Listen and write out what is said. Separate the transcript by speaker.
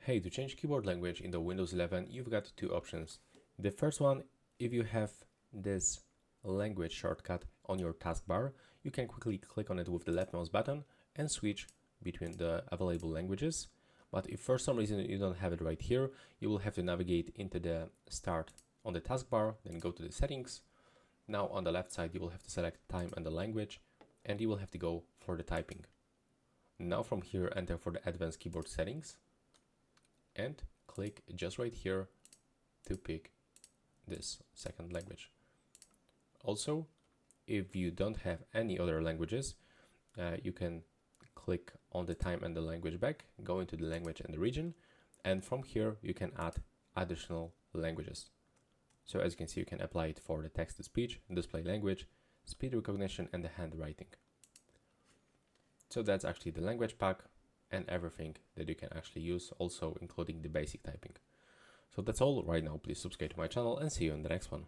Speaker 1: Hey, to change keyboard language in the Windows 11, you've got two options. The first one, if you have this language shortcut on your taskbar, you can quickly click on it with the left mouse button and switch between the available languages. But if for some reason you don't have it right here, you will have to navigate into the Start on the taskbar, then go to the Settings. Now on the left side, you will have to select Time and the Language, and you will have to go for the typing. Now from here, enter for the Advanced Keyboard Settings, and click just right here to pick this second language. Also, if you don't have any other languages, you can click on the time and the language back, go into the language and the region, and from here you can add additional languages. So as you can see, you can apply it for the text-to-speech, display language, speed recognition, and the handwriting. So that's actually the language pack and everything that you can actually use, also including the basic typing. So that's all right now. Please subscribe to my channel and see you in the next one.